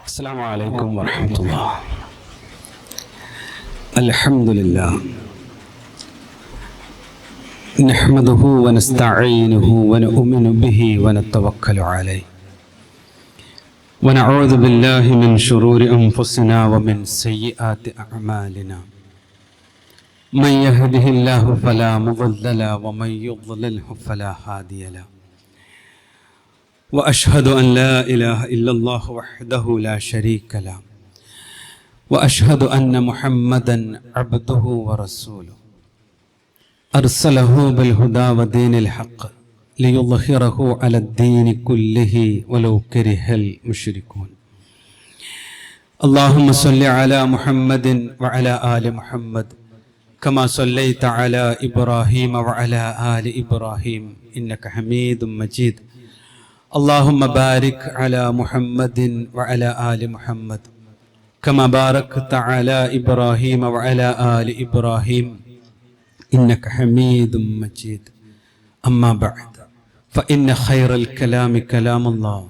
السلام عليكم ورحمة الله. الحمد لله نحمده ونستعينه ونؤمن به ونتوكل عليه ونعوذ بالله من شرور أنفسنا ومن سيئات أعمالنا. من يهده الله فلا مضل له ومن يضلله فلا هادي له. وأشهد أن لا إله إلا الله وحده لا شريك له وأشهد أن محمدا عبده ورسوله أرسله بالهدى ودين الحق ليظهره على الدين كله ولو كره المشركون. اللهم صل على محمد وعلى آل محمد كما صليت على إبراهيم وعلى آل إبراهيم إنك حميد مجيد. اللهم بارك على محمد وعلى آل محمد كما باركت على إبراهيم وعلى آل إبراهيم إنك حميد مجيد. أما بعد فإن خير الكلام كلام الله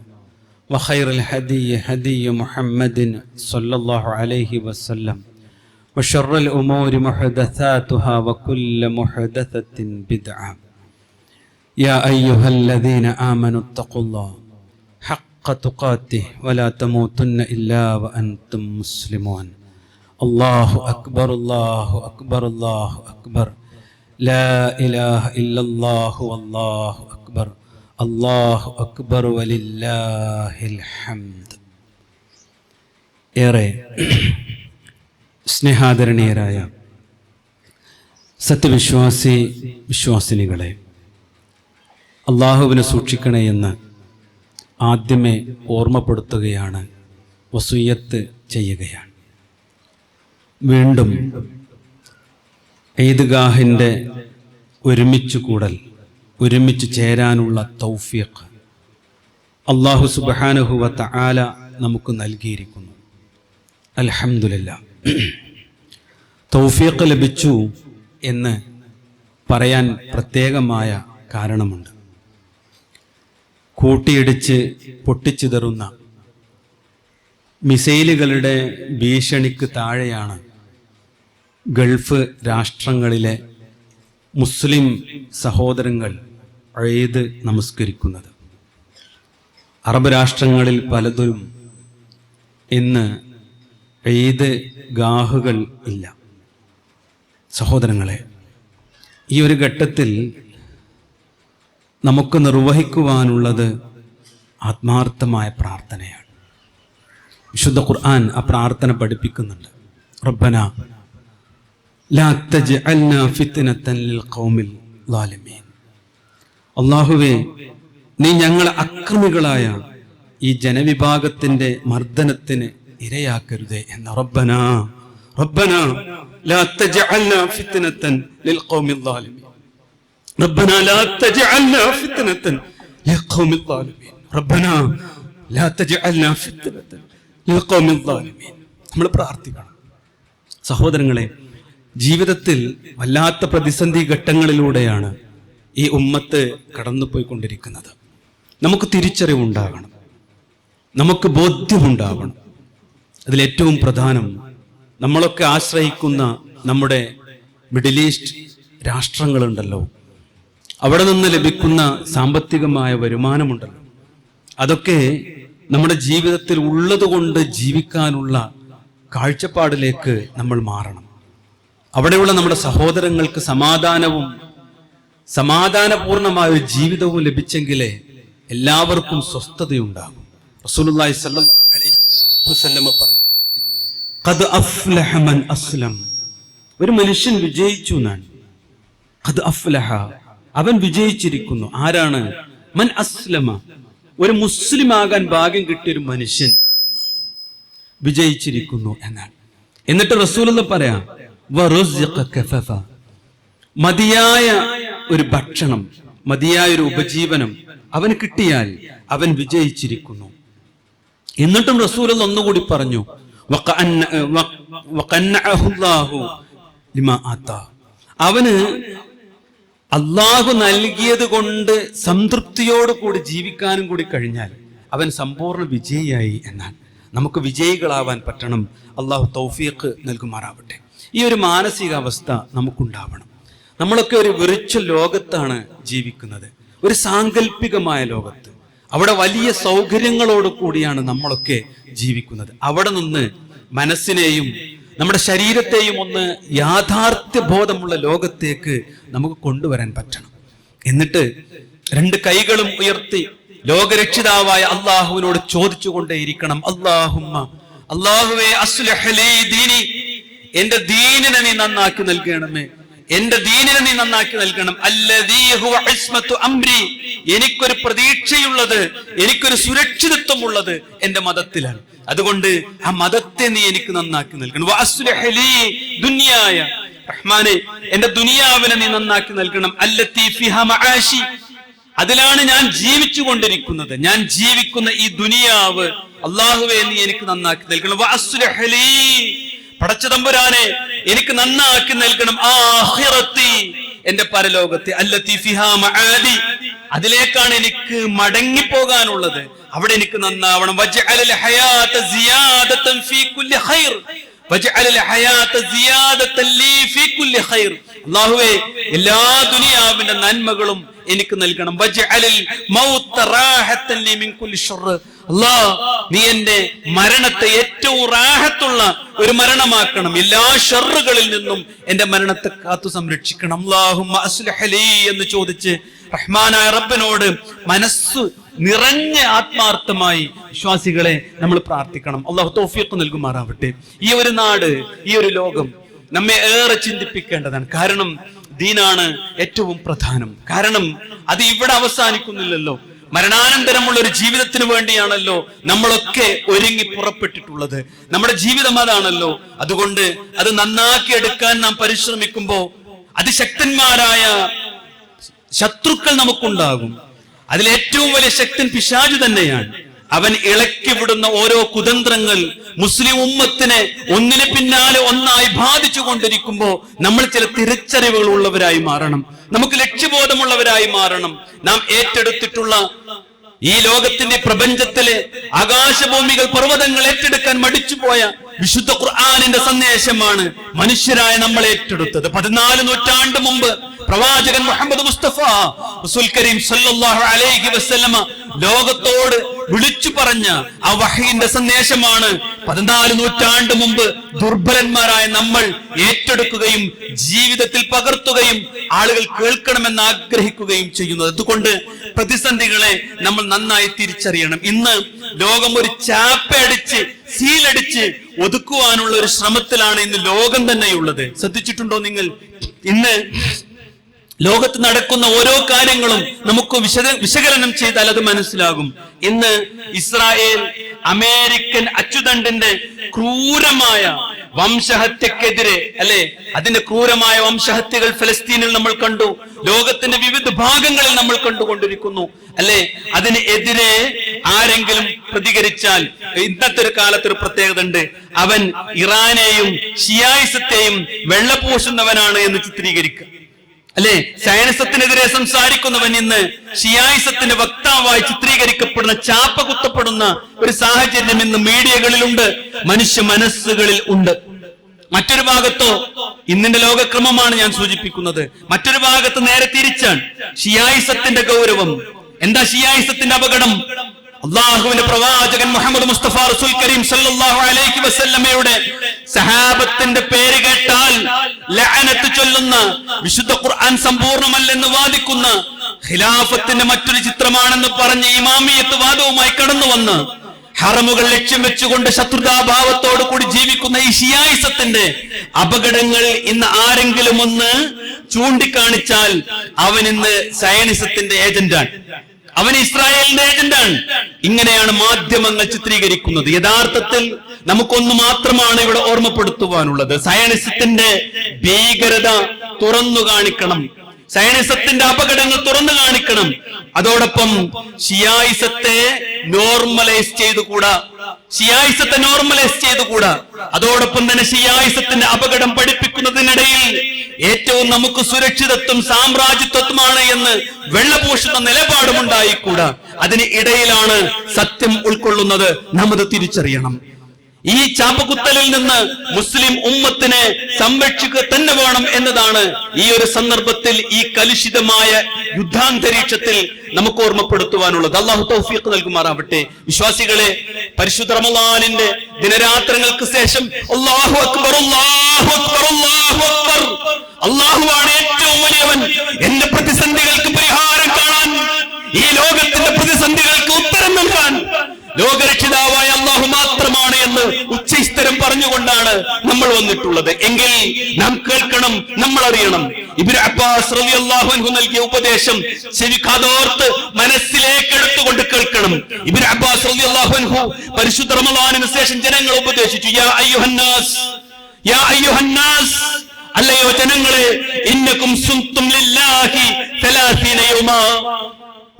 وخير الهدي هدي محمد صلى الله عليه وسلم وشر الأمور محدثاتها وكل محدثة بدعة. يا أيها الذين آمنوا اتقوا الله حق تقاته ولا تموتن إلا وأنتم مسلمون. الله أكبر الله أكبر الله أكبر لا إله إلا الله والله أكبر الله أكبر ولله الحمد. ഏറെ സ്നേഹാദരണീയരായ വിശ്വാസിനികളെ, അള്ളാഹുവിനെ സൂക്ഷിക്കണേ എന്ന് ആദ്യമേ ഓർമ്മപ്പെടുത്തുകയാണ്, വസിയ്യത്ത് ചെയ്യുകയാണ്. വീണ്ടും ഈദ്ഗാഹിൻ്റെ ഒരുമിച്ച് കൂടൽ, ഒരുമിച്ച് ചേരാനുള്ള തൗഫീഖ് അള്ളാഹു സുബ്ഹാനഹു വ തആല നമുക്ക് നൽകിയിരിക്കുന്നു. അൽഹംദുലില്ലാ. തൗഫീഖ് ലഭിച്ചു എന്ന് പറയാൻ പ്രത്യേകമായ കാരണമുണ്ട്. കൂട്ടിയിടിച്ച് പൊട്ടിച്ചിതറുന്ന മിസൈലുകളുടെ ഭീഷണിക്ക് താഴെയാണ് ഗൾഫ് രാഷ്ട്രങ്ങളിലെ മുസ്ലിം സഹോദരങ്ങൾ ഈദ് നമസ്കരിക്കുന്നത്. അറബ് രാഷ്ട്രങ്ങളിൽ പലതും ഇന്ന് ഈദ് ഗാഹുകൾ ഇല്ല. സഹോദരങ്ങളെ, ഈ ഒരു ഘട്ടത്തിൽ നമുക്ക് നിർവഹിക്കുവാനുള്ളത് ആത്മാർത്ഥമായ പ്രാർത്ഥനയാണ്. വിശുദ്ധ ഖുർആൻ ആ പ്രാർത്ഥന പഠിപ്പിക്കുന്നുണ്ട്. റബ്ബന ലാ തജ്അൽനാ ഫിത്നതൻ ലിൽ ഖൗമിൽ ളാലിമീൻ. അല്ലാഹുവേ, നീ ഞങ്ങളെ അക്രമികളായ ഈ ജനവിഭാഗത്തിന്റെ മർദ്ദനത്തിന് ഇരയാക്കരുതേ എന്ന. റബ്ബന ലാ തജ്അൽനാ ഫിത്നതൻ ലിൽ ഖൗമിൽ ളാലിമീൻ. ربنا لا تجعلنا فتنة للقوم الظالمين. ربنا لا تجعلنا فتنة للقوم الظالمين. നമ്മൾ പ്രാർത്ഥിക്കണം. സഹോദരങ്ങളെ, ജീവിതത്തിൽ വല്ലാത്ത പ്രതിസന്ധി ഘട്ടങ്ങളിലൂടെയാണ് ഈ ഉമ്മത്ത് കടന്നുപോയിക്കൊണ്ടിരിക്കുന്നത്. നമുക്ക് തിരിച്ചറിവുണ്ടാകണം, നമുക്ക് ബോധ്യമുണ്ടാകണം. അതിലേറ്റവും പ്രധാനം നമ്മളൊക്കെ ആശ്രയിക്കുന്ന നമ്മുടെ മിഡിൽ ഈസ്റ്റ് രാഷ്ട്രങ്ങളുണ്ടല്ലോ, അവിടെ നിന്ന് ലഭിക്കുന്ന സാമ്പത്തികമായ വരുമാനമുണ്ടല്ലോ, അതൊക്കെ നമ്മുടെ ജീവിതത്തിൽ ഉള്ളതുകൊണ്ട് ജീവിക്കാനുള്ള കാഴ്ചപ്പാടിലേക്ക് നമ്മൾ മാറണം. അവിടെയുള്ള നമ്മുടെ സഹോദരങ്ങൾക്ക് സമാധാനപൂർണമായ ഒരു ജീവിതവും ലഭിച്ചെങ്കിലേ എല്ലാവർക്കും സ്വസ്ഥതയുണ്ടാകും. റസൂലുള്ളാഹി സ്വല്ലല്ലാഹു അലൈഹി വസല്ലം പറഞ്ഞു, ഖദ് അഫ്ലഹ മൻ അസ്ലം. ഒരു മനുഷ്യൻ വിജയിച്ചു എന്നാണ്. ഖദ് അഫ്ലഹ, അവൻ വിജയിച്ചിരിക്കുന്നു. ആരാണ്? മൻ അസ്ലമ, ഒരു മുസ്ലിം ആകാൻ ഭാഗ്യം കിട്ടിയൊരു മനുഷ്യൻ വിജയിച്ചിരിക്കുന്നു എന്നാണ്. എന്നിട്ട് റസൂലുള്ളാഹി പറയാം, വറുസിഖ കഫഫ, മതിയായ ഒരു ഭക്ഷണം, മതിയായ ഒരു ഉപജീവനം അവന് കിട്ടിയാൽ അവൻ വിജയിച്ചിരിക്കുന്നു. എന്നിട്ടും റസൂലുള്ളാഹി ഒന്നുകൂടി പറഞ്ഞു, വഖന്നഅഹു അല്ലാഹു ലിമാ ആതാ, അവന് അള്ളാഹു നൽകിയത് കൊണ്ട് സംതൃപ്തിയോട് കൂടി ജീവിക്കാനും കൂടി കഴിഞ്ഞാൽ അവൻ സമ്പൂർണ്ണ വിജയിയായി എന്നാണ്. നമുക്ക് വിജയികളാവാൻ പറ്റണം. അള്ളാഹു തൗഫീഖ് നൽകുമാറാവട്ടെ. ഈ ഒരു മാനസികാവസ്ഥ നമുക്കുണ്ടാവണം. നമ്മളൊക്കെ ഒരു വിർച്വൽ ലോകത്താണ് ജീവിക്കുന്നത്, ഒരു സാങ്കല്പികമായ ലോകത്ത്. അവിടെ വലിയ സൗകര്യങ്ങളോട് കൂടിയാണ് നമ്മളൊക്കെ ജീവിക്കുന്നത്. അവിടെ നിന്ന് മനസ്സിനെയും നമ്മുടെ ശരീരത്തെയും ഒന്ന് യാഥാർത്ഥ്യ ബോധമുള്ള ലോകത്തേക്ക് നമുക്ക് കൊണ്ടുവരാൻ പറ്റണം. എന്നിട്ട് 2 കൈകളും ഉയർത്തി ലോകരക്ഷിതാവായ അള്ളാഹുവിനോട് ചോദിച്ചുകൊണ്ടേയിരിക്കണം, അള്ളാഹുവേ അസ്ലിഹ് ലീ ദീനി, എന്റെ ദീനിനെ നീ നന്നാക്കി നൽകണമേ, എന്റെ ദീനിനെ നീ നന്നാക്കി നൽകണം. അല്ലദീ ഹുവ ഇസ്മത്തു അംരി, എനിക്കൊരു പ്രതീക്ഷയുള്ളത്, എനിക്കൊരു സുരക്ഷിതത്വം ഉള്ളത് എന്റെ മതത്തിലാണ്. അതുകൊണ്ട് ആ മതത്തെ നീ എനിക്ക് നന്നാക്കി നൽകണം. വഅസ്ലിഹ് ലീ ദുനിയായ, റഹ്മാനെ എന്റെ ദുനിയാവിനെ നീ നന്നാക്കി നൽകണം. അല്ലത്തി ഫിഹാ മആശി, അതിലാണ് ഞാൻ ജീവിച്ചു കൊണ്ടിരിക്കുന്നത്, ഞാൻ ജീവിക്കുന്ന ഈ ദുനിയാവ് അല്ലാഹുവേ നീ എനിക്ക് നന്നാക്കി നൽകണം. വഅസ്ലിഹ് ലീ, പടച്ച തമ്പുരാനെ എനിക്ക് നന്നാക്കി നൽകണം. ആഖിറത്തി, എന്റെ പരലോകത്തെ. അല്ലത്തി ഫിഹാ മആദി, അതിലേക്കാണ് എനിക്ക് മടങ്ങിപ്പോകാനുള്ളത്, അവിടെ എനിക്ക് നന്നാവണം. വജ്അലൽ ഹയാത സിയാദതൻ ഫീ കുല്ലി ഖൈർ, വജ്അലൽ ഹയാത സിയാദതൻ ലീ ഫീ കുല്ലി ഖൈർ. അല്ലാഹുവേ എല്ലാ ദുനിയാവിന്റെ നന്മകളും എനിക്ക് നൽകണം. വജ്അലൽ മൗത റാഹതൻ ലീ മിൻ കുല്ലി ശർർ, അല്ലാഹ് നീ എന്റെ മരണത്തെ ഏറ്റവും റാഹത്തുള്ള ഒരു മരണമാക്കണം, എല്ലാ ഷർറുകളിൽ നിന്നും എന്റെ മരണത്തെ കാത്തു സംരക്ഷിക്കണം. അല്ലാഹുമ്മ അസ്ലിഹ് ലീ എന്ന് ചോദിച്ച് റഹ്മാനായ റബ്ബിനോട് മനസ്സ് നിറഞ്ഞ ആത്മാർത്ഥമായി വിശ്വാസികളെ നമ്മൾ പ്രാർത്ഥിക്കണം. അല്ലാഹു തൗഫീഖ് നൽകുമാറാവട്ടെ. ഈ ഒരു നാട്, ഈ ഒരു ലോകം നമ്മെ ഏറെ ചിന്തിപ്പിക്കേണ്ടതാണ്. കാരണം ദീനാണ് ഏറ്റവും പ്രധാനം. കാരണം അത് ഇവിടെ അവസാനിക്കുന്നില്ലല്ലോ, മരണാനന്തരമുള്ള ഒരു ജീവിതത്തിന് വേണ്ടിയാണല്ലോ നമ്മളൊക്കെ ഒരുങ്ങി പുറപ്പെട്ടിട്ടുള്ളത്. നമ്മുടെ ജീവിതം അതാണല്ലോ. അതുകൊണ്ട് അത് നന്നാക്കി എടുക്കാൻ നാം പരിശ്രമിക്കുമ്പോ അതിശക്തന്മാരായ ശത്രുക്കൾ നമുക്കുണ്ടാകും. അതിലേറ്റവും വലിയ ശക്തൻ പിശാച് തന്നെയാണ്. അവൻ ഇളക്കി വിടുന്ന ഓരോ കുതന്ത്രങ്ങൾ മുസ്ലിം ഉമ്മത്തിനെ ഒന്നിന് പിന്നാലെ ഒന്നായി ബാധിച്ചു കൊണ്ടിരിക്കുമ്പോ നമ്മൾ ചില തിരിച്ചറിവുകൾ ഉള്ളവരായി മാറണം, നമുക്ക് ലക്ഷ്യബോധമുള്ളവരായി മാറണം. നാം ഏറ്റെടുത്തിട്ടുള്ള ഈ ലോകത്തിന്റെ പ്രപഞ്ചത്തിലെ ആകാശഭൂമികൾ പർവ്വതങ്ങൾ ഏറ്റെടുക്കാൻ മടിച്ചുപോയ വിശുദ്ധ ഖുർആനിന്റെ സന്ദേശമാണ് മനുഷ്യരായ നമ്മൾ ഏറ്റെടുത്തത്. 14 നൂറ്റാണ്ട് മുമ്പ് പ്രവാചകൻ മുഹമ്മദ് മുസ്തഫ റസൂൽ കരീം സല്ലല്ലാഹു അലൈഹി വസല്ലമ ലോകത്തോട് വിളിച്ചു പറഞ്ഞ ആ വഹയിന്റെ സന്ദേശമാണ് 14 നൂറ്റാണ്ട് മുമ്പ് ദുർബലന്മാരായ നമ്മൾ ഏറ്റെടുക്കുകയും ജീവിതത്തിൽ പകർത്തുകയും ആളുകൾ കേൾക്കണമെന്ന് ആഗ്രഹിക്കുകയും ചെയ്യുന്നത്. അതുകൊണ്ട് പ്രതിസന്ധികളെ നമ്മൾ നന്നായി തിരിച്ചറിയണം. ഇന്ന് ലോകം ഒരു ചാപ്പയടിച്ച് സീലടിച്ച് ഒതുക്കുവാനുള്ള ഒരു ശ്രമത്തിലാണ് ഇന്ന് ലോകം തന്നെയുള്ളത്. ശ്രദ്ധിച്ചിട്ടുണ്ടോ നിങ്ങൾ? ഇന്ന് ലോകത്ത് നടക്കുന്ന ഓരോ കാര്യങ്ങളും നമുക്ക് വിശകലനം ചെയ്താൽ അത് മനസ്സിലാകും. ഇന്ന് ഇസ്രായേൽ അമേരിക്കൻ അച്ചുതണ്ടിന്റെ ക്രൂരമായ വംശഹത്യക്കെതിരെ, അല്ലെ, അതിന്റെ ക്രൂരമായ വംശഹത്യകൾ ഫലസ്തീനിൽ നമ്മൾ കണ്ടു, ലോകത്തിന്റെ വിവിധ ഭാഗങ്ങളിൽ നമ്മൾ കണ്ടുകൊണ്ടിരിക്കുന്നു, അല്ലെ. അതിന് എതിരെ ആരെങ്കിലും പ്രതികരിച്ചാൽ ഇന്നത്തെ ഒരു കാലത്തൊരു പ്രത്യേകത ഉണ്ട്, അവൻ ഇറാനെയും ഷിയായിസത്തെയും വെള്ളപൂശുന്നവനാണ് എന്ന് ചിത്രീകരിക്കുക, അല്ലെ. സയനിസത്തിനെതിരെ സംസാരിക്കുന്നവൻ ഇന്ന് ഷിയായിസത്തിന്റെ വക്താവായി ചിത്രീകരിക്കപ്പെടുന്ന, ചാപ്പ കുത്തപ്പെടുന്ന ഒരു സാഹചര്യം ഇന്ന് മീഡിയകളിലുണ്ട്, മനുഷ്യ മനസ്സുകളിൽ ഉണ്ട്. മറ്റൊരു ഭാഗത്തോ, ഇന്നിന്റെ ലോകക്രമമാണ് ഞാൻ സൂചിപ്പിക്കുന്നത്, മറ്റൊരു ഭാഗത്ത് നേരെ തിരിച്ചാണ്. ഷിയായിസത്തിന്റെ ഗൗരവം എന്താ? ഷിയായിസത്തിന്റെ അപകടം അള്ളാഹുവിന്റെ പ്രവാചകൻ മുഹമ്മദ് മുസ്തഫ റസൂൽ കരീം സല്ലല്ലാഹു അലൈഹി വസല്ലമയുടെ സഹാബത്തിന്റെ പേര് കേട്ടാൽ ലഅനത്ത് ചൊല്ലുന്ന, വിശുദ്ധ ഖുർആൻ സമ്പൂർണ്ണമല്ലെന്ന് വാദിക്കുന്ന, ഖിലാഫത്തിന്റെ മറ്റൊരു ചിത്രമാണെന്ന് പറഞ്ഞ് ഇമാമിയത്ത് വാദവുമായി കടന്നു വന്ന് ഹറമുകൾ ലക്ഷ്യം വെച്ചുകൊണ്ട് ശത്രുതാഭാവത്തോടു കൂടി ജീവിക്കുന്ന ഈ ഷിയായിസത്തിന്റെ അപകടങ്ങൾ ഇന്ന് ആരെങ്കിലും ഒന്ന് ചൂണ്ടിക്കാണിച്ചാൽ അവൻ ഇന്ന് സയനിസത്തിന്റെ ഏജന്റാണ്, അവൻ ഇസ്രായേലിന്റെ ഏജന്റാണ്. ഇങ്ങനെയാണ് മാധ്യമങ്ങൾ ചിത്രീകരിക്കുന്നത്. യഥാർത്ഥത്തിൽ നമുക്കൊന്നു മാത്രമാണ് ഇവിടെ ഓർമ്മപ്പെടുത്തുവാനുള്ളത്. സയനിസത്തിന്റെ ഭീകരത തുറന്നു കാണിക്കണം, സയനിസത്തിന്റെ അപകടങ്ങൾ തുറന്നു കാണിക്കണം. അതോടൊപ്പം ഷിയായിസത്തെ നോർമലൈസ് ചെയ്തുകൂടാ, അതോടൊപ്പം തന്നെ ഷിയായിസത്തിന്റെ അപകടം പഠിപ്പിക്കുന്നതിനിടയിൽ ഏറ്റവും നമുക്ക് സുരക്ഷിതത്വം സാമ്രാജ്യത്വമാണ് എന്ന് വെള്ളപൂശുന്ന നിലപാടുമുണ്ടായിക്കൂടാ. അതിന് ഇടയിലാണ് സത്യം ഉൾക്കൊള്ളുന്നത്. നാം അത് തിരിച്ചറിയണം. ഈ ചാപ്പകുത്തലിൽ നിന്ന് മുസ്ലിം ഉമ്മത്തിനെ സംരക്ഷിക്കുക തന്നെ വേണം എന്നതാണ് ഈ ഒരു സന്ദർഭത്തിൽ, ഈ കലുഷിതമായ യുദ്ധാന്തരീക്ഷത്തിൽ നമുക്ക് ഓർമ്മപ്പെടുത്തുവാനുള്ളത്. അള്ളാഹു തൗഫീഖ് നൽകുമാറാവട്ടെ. വിശ്വാസികളെ, പരിശുദ്ധ റമളാനിന്റെ ദിനരാത്രങ്ങൾക്ക് ശേഷം അല്ലാഹു അക്ബർ, അല്ലാഹു അക്ബർ, അല്ലാഹു അക്ബർ, അല്ലാഹുവാണ് ഏറ്റവും വലിയവൻ, എന്റെ പ്രതിസന്ധികൾക്ക് പരിഹാരം കാണാൻ, ഈ ലോകത്തിന്റെ പ്രതിസന്ധികൾക്ക് ഉത്തരം നൽകാൻ ലോകരക്ഷിതാവായ അല്ലാഹു മാത്രമാണ് എന്ന് ഉച്ചസ്ഥരം പറഞ്ഞുകൊണ്ടാണ് നമ്മൾ വന്നിട്ടുള്ളത്. എങ്കിൽ നാം കേൾക്കണം, നമ്മൾ അറിയണം. ഇബ്നു അബ്ബാസ് റളിയല്ലാഹു അൻഹു നൽകിയ ഉപദേശം ചെവി കാതോർത്ത് മനസ്സിലേക്ക് എടുത്തുകൊണ്ട് കേൾക്കണം. ഇബ്നു അബ്ബാസ് റളിയല്ലാഹു അൻഹു പരിശുദ്ധ റമളാനിന് ശേഷം ജനങ്ങളെ ഉപദേശിച്ചു. യാ അയ്യുഹന്നാസ്, യാ അയ്യുഹന്നാസ്, അല്ലയോ ജനങ്ങളെ, ഇന്നകും സുംതും ലില്ലാഹി 30 യൗമാ,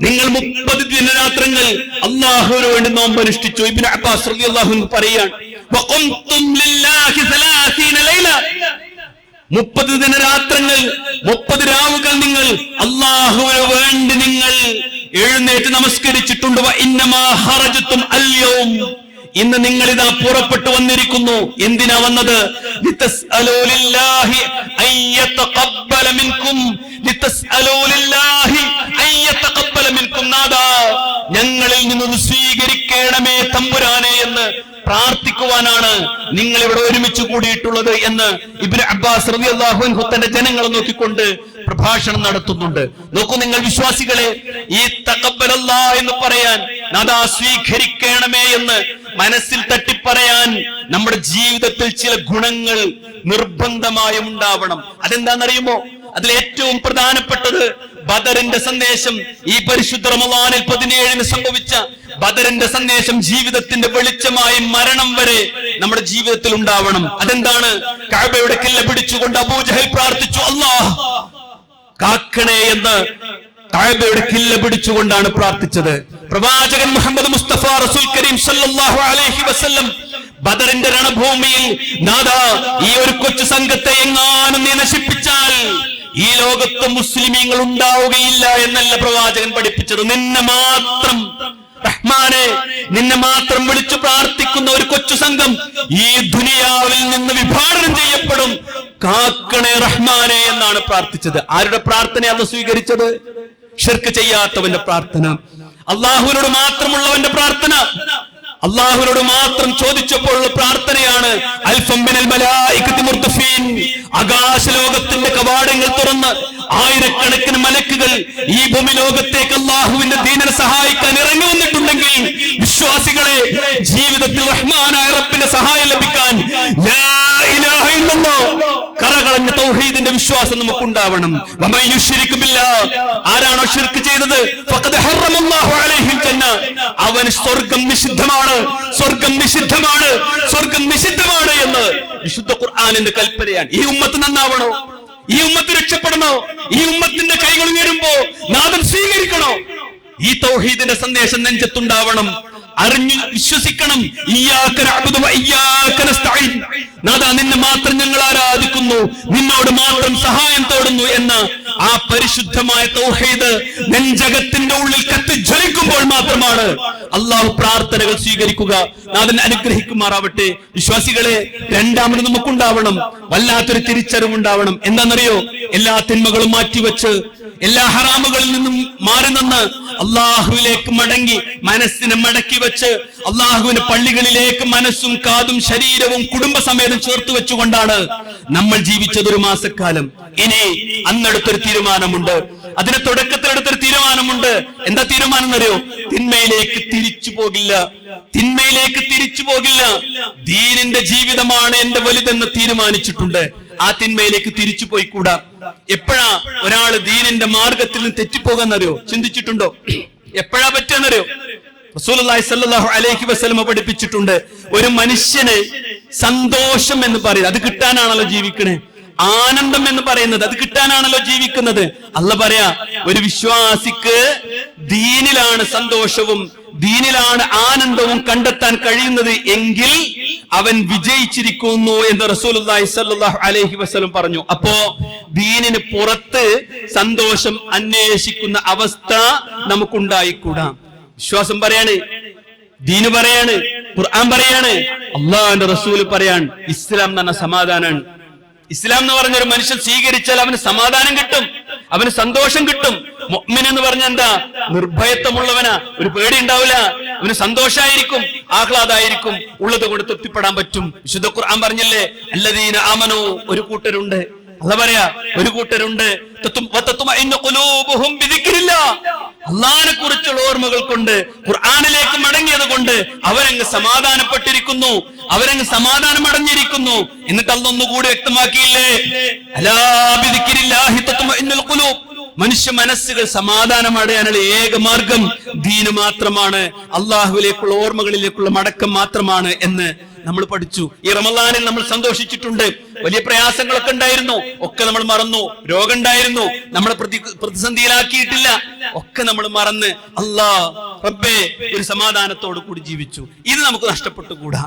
നിങ്ങൾ 30 ദിനരാത്രങ്ങൾ അല്ലാഹുവിന് വേണ്ടി നോമ്പ് അനുഷ്ഠിച്ചു. ഇബ്നു അബ്ബാസ് റളിയല്ലാഹു അൻഹു പറയാണ്, വഖുംതും ലില്ലാഹി 30 ലൈല, 30 ദിനരാത്രങ്ങൾ 30 രാവുകൾ നിങ്ങൾ അല്ലാഹുവിന് വേണ്ടി നിങ്ങൾ എഴുന്നേറ്റ് നമസ്കരിച്ചിട്ടുണ്ട്. വ ഇന്നമാ ഖറജതും അൽയൗം, ഇന്ന് നിങ്ങൾ ഇതാ പുറപ്പെട്ടു വന്നിരിക്കുന്നു. എന്തിനാ വന്നത്? ലിതസ്അലൂ ലില്ലാഹി അയ്യതഖബ്ബല മിൻകും, ലിതസ്അലൂ ലില്ലാഹി അയ്യതഖബ്ബല മിൻകും, നാദാ ഞങ്ങളിൽ നിന്ന് സ്വീകരിക്കണമേ തമ്പുരാനെ എന്ന് പ്രാർത്ഥിക്കുവാനാണ് നിങ്ങൾ ഇവിടെ ഒരുമിച്ച് കൂടിയിട്ടുള്ളത് എന്ന് ഇബ്നു അബ്ബാസ് റളിയല്ലാഹു അൻഹു തന്റെ ജനങ്ങളെ നോക്കിക്കൊണ്ട് പ്രഭാഷണം നടത്തുന്നുണ്ട്. നോക്കൂ നിങ്ങൾ വിശ്വാസികളെ, ഈ തഖബ്ബലല്ലാഹ് എന്ന് പറയാൻ, നാദാ സ്വീകരിക്കണമേ എന്ന് മനസ്സിൽ തട്ടിപ്പറയാൻ നമ്മുടെ ജീവിതത്തിൽ ചില ഗുണങ്ങൾ നിർബന്ധമായും ഉണ്ടാവണം. അതെന്താണെന്നറിയുമോ? അതിൽ ഏറ്റവും പ്രധാനപ്പെട്ടത് ബദറിന്റെ സന്ദേശം, ഈ പരിശുദ്ധ റമളാനിൽ 17 സംഭവിച്ച ബദറിന്റെ സന്ദേശം ജീവിതത്തിന്റെ വെളിച്ചമായി മരണം വരെ നമ്മുടെ ജീവിതത്തിൽ ഉണ്ടാവണം. അതെന്താണ്? കഅബയുടെ കില്ല പിടിച്ചുകൊണ്ട് അബൂജഹൽ പ്രാർത്ഥിച്ചു, അല്ലാഹ് കാക്കണേ എന്ന്. കഅബയുടെ കില്ല പിടിച്ചുകൊണ്ടാണ് പ്രാർത്ഥിച്ചത്. പ്രവാചകൻ മുഹമ്മദ് മുസ്തഫ റസൂൽ കരീം സല്ലല്ലാഹു അലൈഹി വസല്ലം ബദറിന്റെ രണഭൂമിയിൽ, നാദാ ഈ ഒരു കൊച്ചു സംഘത്തെ എങ്ങാനും നീ നശിപ്പിച്ചാൽ ഈ ലോകത്ത് മുസ്ലിമീങ്ങൾ ഉണ്ടാവുകയില്ല എന്നല്ല പ്രവാചകൻ പഠിപ്പിച്ചത്. നിന്നെ മാത്രം റഹ്മാനെ, നിന്നെ മാത്രം വിളിച്ചു പ്രാർത്ഥിക്കുന്ന ഒരു കൊച്ചു സംഘം ഈ ദുനിയാവിൽ നിന്ന് വിഭാടനം ചെയ്യപ്പെടും, കാക്കണേ റഹ്മാനെ എന്നാണ് പ്രാർത്ഥിച്ചത്. ആരുടെ പ്രാർത്ഥനയാണ് സ്വീകരിച്ചത്? ശിർക്ക് ചെയ്യാത്തവന്റെ പ്രാർത്ഥന, അള്ളാഹുവിനോട് മാത്രമുള്ളവന്റെ പ്രാർത്ഥന, അള്ളാഹുവിനോട് മാത്രം ചോദിച്ചപ്പോഴുള്ള പ്രാർത്ഥനയാണ്. അൽഫം മിനൽ മലായികത്തി മുർതഫീൻ, ആകാശലോകത്തിന്റെ കവാടങ്ങൾ തുറന്ന് ആയിരക്കണക്കിന് മലക്കുകൾ ഈ ഭൂമി ലോകത്തേക്ക് അള്ളാഹുവിന്റെ ദീനനെ സഹായിക്കാൻ ഇറങ്ങി വന്നിട്ടുണ്ടെങ്കിൽ, വിശ്വാസികളെ, ജീവിതത്തിൽ റഹ്മാനായ റബ്ബിന്റെ സഹായം ലഭിക്കാൻ ലാ ഇലാഹ ഇല്ലല്ലാഹ്, കറകളഞ്ഞ തൗഹീദിന്റെ വിശ്വാസം നമുക്കുണ്ടാവണം. വമൻ യുശ്രിക് ബില്ലാഹ്, ആരാണോ ശിർക്ക് ചെയ്തത്, ഫഖദ് ഹറമല്ലാഹു അലൈഹിൽ ജന്ന, അവൻ സ്വർഗ്ഗം നിഷിദ്ധമാണ്, സ്വർഗ്ഗം നിഷിദ്ധമാണ്, സ്വർഗ്ഗം നിഷിദ്ധമാണ് എന്ന് വിശുദ്ധ ഖുർആനിന്റെ കൽപ്പനയാണ്. ഈ ഉമ്മത്ത് നന്നാവണോ? ഈ ഉമ്മത്ത് രക്ഷപ്പെടണോ? ഈ ഉമ്മത്തിന്റെ കൈകൾ ഉയരുമ്പോ നാദം സ്വീകരിക്കണോ? ഈ തൗഹീദിന്റെ സന്ദേശം നെഞ്ചത്തുണ്ടാവണം. അറിഞ്ഞു വിശ്വസിക്കണം. ഇയ്യാക നഅ്ബുദു വ ഇയ്യാക നസ്തഈൻ, നാദാ നിന്നെ മാത്രം ഞങ്ങൾ ആരാധിക്കുന്നു, നിന്നോട് മാത്രം സഹായം തേടുന്നു എന്ന ആ പരിശുദ്ധമായ തൗഹീദ് നെഞ്ചകത്തിന്റെ ഉള്ളിൽ കത്തിജ്വലിക്കുമ്പോൾ മാത്രമാണ് അള്ളാഹു പ്രാർത്ഥനകൾ സ്വീകരിക്കുക. നാഥൻ അനുഗ്രഹിക്കുമാറാവട്ടെ. വിശ്വാസികളെ, രണ്ടാമത് നമുക്കുണ്ടാവണം വല്ലാത്തൊരു തിരിച്ചറിവുണ്ടാവണം. എന്താണെന്നറിയോ? എല്ലാ തിന്മകളും മാറ്റിവെച്ച്, എല്ലാ ഹറാമുകളിൽ നിന്നും മാറി നിന്ന് അള്ളാഹുവിലേക്ക് മടങ്ങി മനസ്സിനെ മടക്കി വെച്ച് അള്ളാഹുവിന്റെ പള്ളികളിലേക്ക് മനസ്സും കാതും ശരീരവും കുടുംബസമേതം ചേർത്ത് വെച്ചുകൊണ്ടാണ് നമ്മൾ ജീവിച്ചത് ഒരു മാസക്കാലം. ഇനി അന്നെടുത്തൊരു തീരുമാനമുണ്ട്, അതിന് തുടക്കത്തിലെടുത്തൊരു തീരുമാനമുണ്ട്. എന്താ തീരുമാനം എന്നറിയോ? തിന്മയിലേക്ക് തിരിച്ചു പോകില്ല, തിന്മയിലേക്ക് തിരിച്ചു പോകില്ല. ദീനിന്റെ ജീവിതമാണ് എന്റെ വലുതെന്ന് തീരുമാനിച്ചിട്ടുണ്ട്. ആ തിന്മയിലേക്ക് തിരിച്ചു പോയിക്കൂടാ. എപ്പോഴാ ഒരാള് ദീനിന്റെ മാർഗത്തിൽ നിന്ന് തെറ്റിപ്പോകാന്നറിയോ? ചിന്തിച്ചിട്ടുണ്ടോ? എപ്പോഴാ പറ്റുന്നറിയോ? റസൂലുള്ളാഹി സ്വല്ലല്ലാഹു അലൈഹി വസല്ലം പഠിപ്പിച്ചിട്ടുണ്ട്, ഒരു മനുഷ്യന് സന്തോഷം എന്ന് പറയുന്നത് അത് കിട്ടാനാണല്ലോ ജീവിക്കണേ. ആനന്ദം എന്ന് പറയുന്നത് അത് കിട്ടാനാണല്ലോ ജീവിക്കുന്നത്. അല്ലാഹ് പറയാ, ഒരു വിശ്വാസിക്ക് ദീനിലാണ് സന്തോഷവും ദീനിലാണ് ആനന്ദവും കണ്ടെത്താൻ കഴിയുന്നത് എങ്കിൽ അവൻ വിജയിച്ചിരിക്കുന്നു എന്ന് റസൂലുള്ളാഹി സ്വല്ലല്ലാഹു അലൈഹി വസല്ലം പറഞ്ഞു. അപ്പോ ദീനിന് പുറത്ത് സന്തോഷം അന്വേഷിക്കുന്ന അവസ്ഥ നമുക്കുണ്ടായിക്കൂടാ. വിശ്വാസം പറയാണ്, ദീന് പറയാണ്, ഖുർആൻ പറയാണ്, അള്ളാഹുവിന്റെ റസൂല് പറയാണ്, ഇസ്ലാം എന്ന് പറഞ്ഞ സമാധാനാണ്. ഇസ്ലാം എന്ന് പറഞ്ഞ ഒരു മനുഷ്യൻ സ്വീകരിച്ചാൽ അവന് സമാധാനം കിട്ടും, അവന് സന്തോഷം കിട്ടും. മുഅ്മിൻ എന്ന് പറഞ്ഞ എന്താ? നിർഭയത്വമുള്ളവനാ, ഒരു പേടി ഉണ്ടാവില്ല, അവന് സന്തോഷായിരിക്കും, ആഹ്ലാദായിരിക്കും, ഉള്ളത് കൊണ്ട് തൃപ്തിപ്പെടാൻ പറ്റും. വിശുദ്ധ ഖുർആൻ പറഞ്ഞില്ലേ, അല്ലദീന ആമനൂ, ഒരു കൂട്ടരുണ്ട്, അല്ലാഹ് പറയാ ഒരു കൂട്ടരുണ്ട്, അള്ളാഹിനെ കുറിച്ചുള്ള ഓർമ്മകൾ കൊണ്ട്, ഖുർആനിലേക്ക് മടങ്ങിയത് കൊണ്ട് അവരങ്ങ് സമാധാനപ്പെട്ടിരിക്കുന്നു, അവരങ്ങ് സമാധാനം അടഞ്ഞിരിക്കുന്നു. എന്നിട്ട് അതൊന്നുകൂടി വ്യക്തമാക്കിയില്ലേ, അലാ ബിദിക്രില്ലാഹി തത്മഇന്നുൽ ഖുലൂബ്, മനുഷ്യ മനസ്സുകൾ സമാധാനം അടയാനുള്ള ഏക മാർഗം ദീന് മാത്രമാണ്, അള്ളാഹുവിലേക്കുള്ള ഓർമ്മകളിലേക്കുള്ള മടക്കം മാത്രമാണ് എന്ന് നമ്മൾ പഠിച്ചു. ഈ റമളാനിൽ നമ്മൾ സന്തോഷിച്ചിട്ടുണ്ട്. വലിയ പ്രയാസങ്ങളൊക്കെ ഉണ്ടായിരുന്നു, ഒക്കെ നമ്മൾ മറന്നു. രോഗം ഉണ്ടായിരുന്നു, നമ്മളെ പ്രതിസന്ധിയിലാക്കിയിട്ടില്ല, ഒക്കെ നമ്മൾ മറന്ന് റബ്ബേ ഒരു സമാധാനത്തോടു കൂടി ജീവിച്ചു. ഇത് നമുക്ക് നഷ്ടപ്പെട്ടുകൂടാ,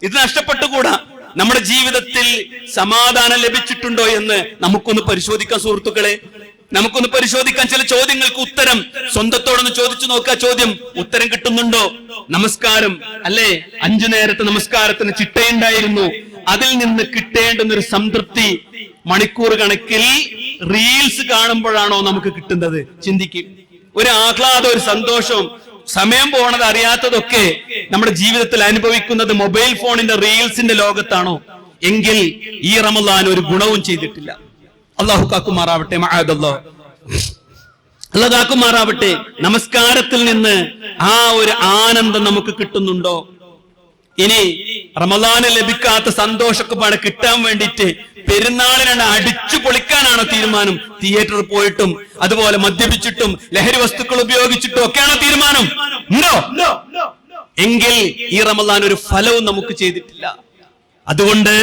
ഇത് നഷ്ടപ്പെട്ടുകൂടാ. നമ്മുടെ ജീവിതത്തിൽ സമാധാനം ലഭിച്ചിട്ടുണ്ടോ എന്ന് നമുക്കൊന്ന് പരിശോധിക്കാം സുഹൃത്തുക്കളെ, നമുക്കൊന്ന് പരിശോധിക്കാൻ. ചില ചോദ്യങ്ങൾക്ക് ഉത്തരം സ്വന്തത്തോടൊന്ന് ചോദിച്ചു നോക്കുക. ചോദ്യം ഉത്തരം കിട്ടുന്നുണ്ടോ? നമസ്കാരം അല്ലേ, 5 നേരത്തെ നമസ്കാരത്തിന് ചിട്ടയുണ്ടായിരുന്നു, അതിൽ നിന്ന് കിട്ടേണ്ടുന്ന ഒരു സംതൃപ്തി മണിക്കൂർ കണക്കിൽ റീൽസ് കാണുമ്പോഴാണോ നമുക്ക് കിട്ടുന്നത്? ചിന്തിക്കും. ഒരു ആഹ്ലാദം, ഒരു സന്തോഷം, സമയം പോണത് അറിയാത്തതൊക്കെ നമ്മുടെ ജീവിതത്തിൽ അനുഭവിക്കുന്നത് മൊബൈൽ ഫോണിന്റെ റീൽസിന്റെ ലോകത്താണോ? എങ്കിൽ ഈ റമളാൻ ഒരു ഗുണവും ചെയ്തിട്ടില്ല. അള്ളാഹു കാക്കുമാറാവട്ടെ, അള്ളാഹു കാക്കുമാറാവട്ടെ. നമസ്കാരത്തിൽ നിന്ന് ആ ഒരു ആനന്ദം നമുക്ക് കിട്ടുന്നുണ്ടോ? ഇനി റമളാന് ലഭിക്കാത്ത സന്തോഷമൊക്കെ കിട്ടാൻ വേണ്ടിയിട്ട് പെരുന്നാളിനാണ് അടിച്ചു പൊളിക്കാനാണോ തീരുമാനം? തിയേറ്ററിൽ പോയിട്ടും അതുപോലെ മദ്യപിച്ചിട്ടും ലഹരി വസ്തുക്കൾ ഉപയോഗിച്ചിട്ടും ഒക്കെയാണോ തീരുമാനം? ഉണ്ടോ? എങ്കിൽ ഈ റമളാൻ ഒരു ഫലവും നമുക്ക് ചെയ്തിട്ടില്ല. അതുകൊണ്ട്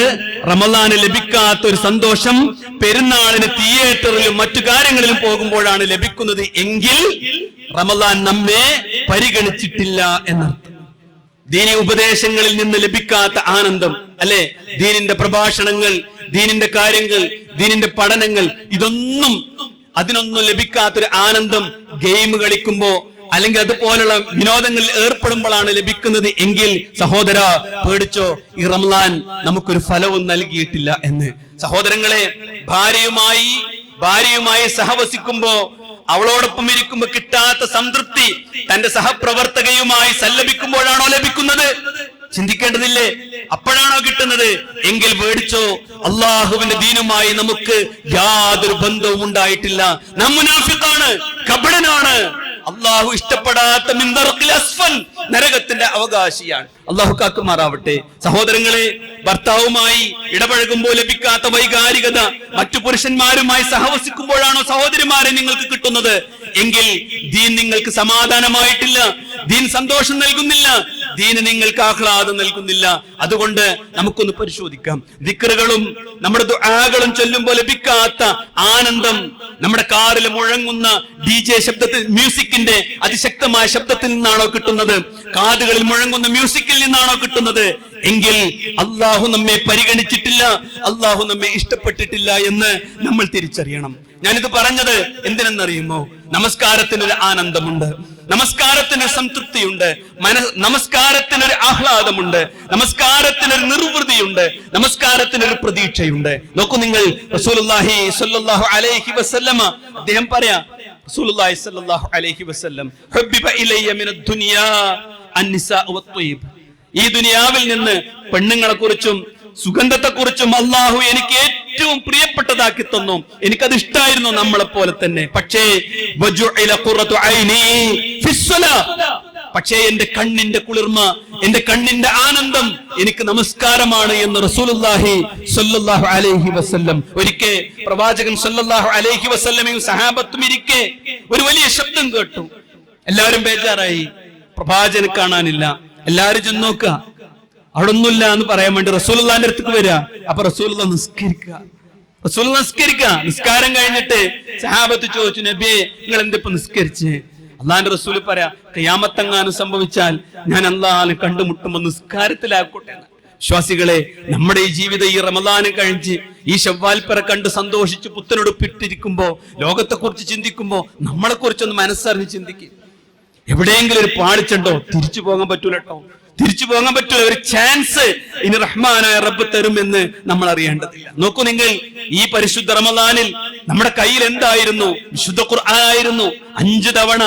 റമളാന് ലഭിക്കാത്ത ഒരു സന്തോഷം പെരുന്നാളിന് തിയേറ്ററിലും മറ്റു കാര്യങ്ങളിലും പോകുമ്പോഴാണ് ലഭിക്കുന്നത് എങ്കിൽ റമളാൻ നമ്മെ പരിഗണിച്ചിട്ടില്ല എന്നർത്ഥം. ദീനി ഉപദേശങ്ങളിൽ നിന്ന് ലഭിക്കാത്ത ആനന്ദം അല്ലെ, ദീനിന്റെ പ്രഭാഷണങ്ങൾ, ദീനിന്റെ കാര്യങ്ങൾ, ദീനിന്റെ പഠനങ്ങൾ, അതിനൊന്നും ലഭിക്കാത്തൊരു ആനന്ദം ഗെയിം കളിക്കുമ്പോ അല്ലെങ്കിൽ അതുപോലുള്ള വിനോദങ്ങളിൽ ഏർപ്പെടുമ്പോഴാണ് ലഭിക്കുന്നത് എങ്കിൽ സഹോദര പേടിച്ചോ, ഈ റമളാൻ നമുക്കൊരു ഫലവും നൽകിയിട്ടില്ല എന്ന്. സഹോദരങ്ങളെ, ഭാര്യയുമായി സഹവസിക്കുമ്പോ, അവളോടൊപ്പം ഇരിക്കുമ്പോ കിട്ടാത്ത സംതൃപ്തി തന്റെ സഹപ്രവർത്തകയുമായി സല്ലപിക്കുമ്പോഴാണോ ലഭിക്കുന്നത്? ചിന്തിക്കേണ്ടതില്ലേ? അപ്പോഴാണോ കിട്ടുന്നത്? എങ്കിൽ പേടിച്ചോ, അള്ളാഹുവിന്റെ ദീനുമായി നമുക്ക് യാതൊരു ബന്ധവും ഉണ്ടായിട്ടില്ല. നാം മുനാഫിഖാണ്, കപടനാണ്, അള്ളാഹു ഇഷ്ടപ്പെടാത്ത നരകത്തിന്റെ അവകാശിയാണ്. അള്ളാഹു കാക്കുമാറാവട്ടെ. സഹോദരങ്ങളെ, ഭർത്താവുമായി ഇടപഴകുമ്പോൾ ലഭിക്കാത്ത വൈകാരികത മറ്റു പുരുഷന്മാരുമായി സഹവസിക്കുമ്പോഴാണോ സഹോദരിമാരെ നിങ്ങൾക്ക് കിട്ടുന്നത്? എങ്കിൽ ദീൻ നിങ്ങൾക്ക് സമാധാനമായിട്ടില്ല, ദീൻ സന്തോഷം നൽകുന്നില്ല, ദീന് നിങ്ങൾക്ക് ആഹ്ലാദം നൽകുന്നില്ല. അതുകൊണ്ട് നമുക്കൊന്ന് പരിശോധിക്കാം. ദിക്റുകളും നമ്മുടെ ദുആകളും ചൊല്ലുമ്പോൾ ലഭിക്കാത്ത ആനന്ദം നമ്മുടെ കാറിൽ മുഴങ്ങുന്ന DJ ശബ്ദത്തിൽ, മ്യൂസിക്കിന്റെ അതിശക്തമായ ശബ്ദത്തിൽ നിന്നാണോ കിട്ടുന്നത്? കാതുകളിൽ മുഴങ്ങുന്ന മ്യൂസിക്കിൽ നിന്നാണോ കിട്ടുന്നത്? എങ്കിൽ അള്ളാഹു നമ്മെ പരിഗണിച്ചിട്ടില്ല, അള്ളാഹു നമ്മെ ഇഷ്ടപ്പെട്ടിട്ടില്ല എന്ന് നമ്മൾ തിരിച്ചറിയണം. ഞാനിത് പറഞ്ഞത് എന്തിനെന്നറിയുമോ? നമസ്കാരത്തിനൊരു ആനന്ദമുണ്ട്, നമസ്കാരത്തിന് സംതൃപ്തിയുണ്ട്, നമസ്കാരത്തിനൊരു ആഹ്ലാദമുണ്ട്, നമസ്കാരത്തിനൊരു നിർവൃതിയുണ്ട്, നമസ്കാരത്തിനൊരു പ്രതീക്ഷയുണ്ട്. നോക്കൂ നിങ്ങൾ, റസൂലുള്ളാഹി സ്വല്ലല്ലാഹു അലൈഹി വസല്ലമ അദ്ദേഹം പറയാ, റസൂലുള്ളാഹി സ്വല്ലല്ലാഹു അലൈഹി വസല്ലം, ഹുബ്ബിബ ഇലയ്യ മിനദ് ദുനിയാ അൻ-നിസാഉ വത്-ത്വയ്ബ്, ഈ ദുനിയാവിൽ നിന്ന് പെണ്ണുങ്ങളെ കുറിച്ചും സുഗന്ധത്തെ കുറിച്ചും അള്ളാഹു എനിക്ക് ഏറ്റവും പ്രിയപ്പെട്ടതാക്കി തന്നു. എനിക്കത് ഇഷ്ടായിരുന്നു നമ്മളെ പോലെ തന്നെ. പക്ഷേ എന്റെ കണ്ണിന്റെ കുളിർമ, എന്റെ കണ്ണിന്റെ ആനന്ദം എനിക്ക് നമസ്കാരമാണ് എന്ന് റസൂലുള്ളാഹി സ്വല്ലല്ലാഹു അലൈഹി വസല്ലം. ഒരിക്കൽ പ്രവാചകൻ സ്വല്ലല്ലാഹു അലൈഹി വസല്ലമയും സഹാബത്തും ഇരിക്കെ ഒരു വലിയ ശബ്ദം കേട്ടു. എല്ലാവരും ബേജാറായി, പ്രവാചകനെ കാണാനില്ല. എല്ലാവരും ചെന്ന് നോക്കുക, അവിടെ ഒന്നുമില്ല എന്ന് പറയാൻ വേണ്ടി റസൂലുള്ളാഹിന്റെ അടുത്തേക്ക് വരിക. അപ്പൊ റസൂലുള്ളാഹി നിസ്കരിക്കുക. നിസ്കാരം കഴിഞ്ഞിട്ട് സഹാബത്ത് ചോദിച്ചു, നബിയെ നിങ്ങൾ എന്തിപ്പോ നിസ്കരിച്ച്? അള്ളാഹിന്റെ റസൂൽ പറയാ, ഖിയാമത്തെങ്ങാനും സംഭവിച്ചാൽ ഞാൻ അള്ളാഹിനെ കണ്ടുമുട്ടുമ്പോ നിസ്കാരത്തിലാക്കോട്ടെ. വിശ്വാസികളെ, നമ്മുടെ ഈ ജീവിതം ഈ റമദാന് കഴിഞ്ഞ് ഈ ശവ്വാൽപ്പറ കണ്ട് സന്തോഷിച്ച് പുത്തനുടുപ്പിട്ടിരിക്കുമ്പോ, ലോകത്തെക്കുറിച്ച് ചിന്തിക്കുമ്പോ നമ്മളെ കുറിച്ചൊന്ന് മനസ്സറിഞ്ഞ് ചിന്തിക്കും. എവിടെയെങ്കിലും ഒരു പാളിച്ചുണ്ടോ? തിരിച്ചു പോകാൻ പറ്റൂല കേട്ടോ, തിരിച്ചു പോകാൻ പറ്റൂല. ഒരു ചാൻസ് ഇനി റഹ്മാനായ റബ്ബ് തരുമെന്ന് നമ്മൾ അറിയേണ്ടതില്ല. നോക്കൂ നിങ്ങൾ, ഈ പരിശുദ്ധ റമദാനിൽ നമ്മുടെ കയ്യിൽ എന്തായിരുന്നു? വിശുദ്ധ ഖുർആൻ ആയിരുന്നു. 5 തവണ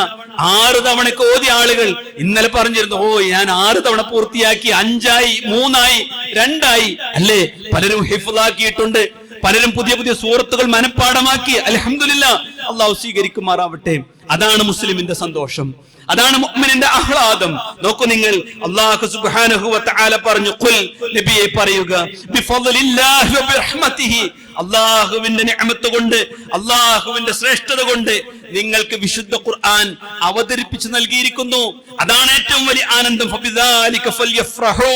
6 തവണക്ക് ഓതിയ ആളുകൾ ഇന്നലെ പറഞ്ഞിരുന്നു, ഓ ഞാൻ 6 തവണ പൂർത്തിയാക്കി, 5 ആയി, 3 ആയി, 2 ആയി. അല്ലേ? പലരും ഹിഫ്ളാക്കിയിട്ടുണ്ട്, പലരും പുതിയ പുതിയ സൂറത്തുകൾ മനഃപ്പാഠമാക്കി. അൽഹംദുലില്ലാഹ്, അള്ളാഹു സ്വീകരിക്കുമാറാവട്ടെ. അതാണ് മുസ്ലിമിന്റെ സന്തോഷം, അതാണ് മുഅ്മിനിന്റെ ആഹ്ലാദം. നോക്കൂ നിങ്ങൾ, അല്ലാഹു സുബ്ഹാനഹു വ തആല പറഞ്ഞു, ഖുൽ, നബിയെ പറയുക, ബിഫദ്ലില്ലാഹി വ ബിറഹ്മതിഹി, അല്ലാഹുവിന്റെ നിഅമത്ത് കൊണ്ട്, അല്ലാഹുവിന്റെ ശ്രേഷ്ഠത കൊണ്ട് നിങ്ങൾക്ക് വിശുദ്ധ ഖുർആൻ അവതരിപ്പിച്ചു നൽകിയിരിക്കുന്നു. അതാണ് ഏറ്റവും വലിയ ആനന്ദം. ഫബിദാലിക ഫൽയഫ്റഹൂ,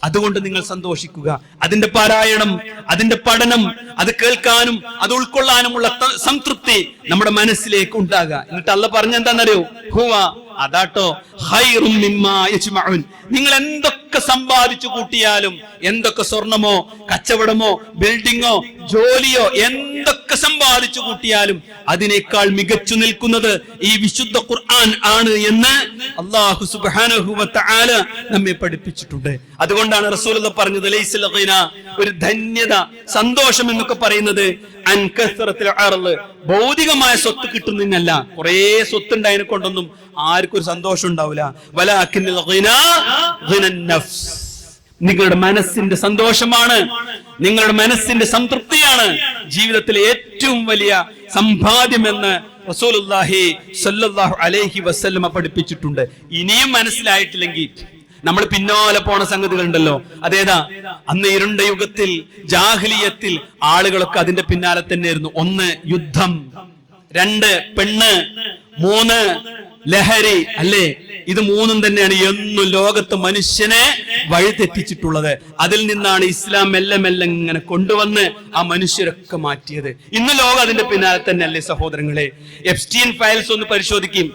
അതുകൊണ്ട് നിങ്ങൾ സന്തോഷിക്കുക. അതിന്റെ പാരായണം, അതിന്റെ പഠനം, അത് കേൾക്കാനും അത് ഉൾക്കൊള്ളാനുമുള്ള സംതൃപ്തി നമ്മുടെ മനസ്സിലേക്ക് ഉണ്ടാകുക. എന്നിട്ട് അല്ലാഹ് പറഞ്ഞെന്താണെന്നറിയോ? ഹുവ, അതാട്ടോ, ഖൈറും മിമ്മാ യജ്മഉൻ. നിങ്ങൾ എന്തൊക്കെ സമ്പാദിച്ചു കൂട്ടിയാലും, എന്തൊക്കെ സ്വർണമോ കച്ചവടമോ ബിൽഡിങ്ങോ ജോലിയോ എന്തൊക്കെ സമ്പാദിച്ചു കൂട്ടിയാലും അതിനേക്കാൾ മികച്ചു നിൽക്കുന്നത് ഈ വിശുദ്ധ ഖുർആൻ ആണ് എന്ന് അല്ലാഹു സുബ്ഹാനഹു വ തആല നമ്മെ പഠിപ്പിച്ചിട്ടുണ്ട്. അതുകൊണ്ടാണ് റസൂലുള്ളാഹി പറഞ്ഞത്, ലൈസൽ ഗിന, ഒരു ധന്യത, സന്തോഷം എന്നൊക്കെ പറയുന്നത് അൻ കസ്റത്തുൽ അർള്, ഭൗതികമായ സ്വത്ത് കിട്ടുന്നതിനല്ല. കുറേ സ്വത്ത് ഉണ്ടായതിനെ കൊണ്ടൊന്നും ആർക്കും ഒരു സന്തോഷം ഉണ്ടാവില്ല. വലാകിന്നൽ ഗിന ഗിനൻ നഫ്സ്, നിങ്ങളുടെ മനസ്സിന്റെ സന്തോഷമാണ്, നിങ്ങളുടെ മനസ്സിന്റെ സംതൃപ്തിയാണ് ജീവിതത്തിലെ ഏറ്റവും വലിയ സമ്പാദ്യമെന്ന് റസൂലുള്ളാഹി സ്വല്ലല്ലാഹു അലൈഹി വസല്ലമ പഠിപ്പിച്ചിട്ടുണ്ട്. ഇനിയും മനസ്സിലായിട്ടില്ലെങ്കിൽ നമ്മൾ പിന്നാലെ പോണ സംഗതികളുണ്ടല്ലോ. അതേതാ? അന്ന് ഇരുണ്ട യുഗത്തിൽ, ജാഹിലിയത്തിൽ ആളുകളൊക്കെ അതിന്റെ പിന്നാലെ തന്നെയായിരുന്നു. 1 യുദ്ധം, 2 പെണ്ണ്, 3 ലഹരി. അല്ലേ? ഇത് 3 തന്നെയാണ് എന്നും ലോകത്ത് മനുഷ്യനെ വഴിതെറ്റിച്ചിട്ടുള്ളത്. അതിൽ നിന്നാണ് ഇസ്ലാം മെല്ലെ മെല്ലെ ഇങ്ങനെ കൊണ്ടുവന്ന് ആ മനുഷ്യരൊക്കെ മാറ്റിയത്. ഇന്ന് ലോകം അതിന്റെ പിന്നാലെ തന്നെ അല്ലേ സഹോദരങ്ങളെ? എപ്സ്റ്റീൻ ഫയൽസ് ഒന്ന് പരിശോധിക്കും.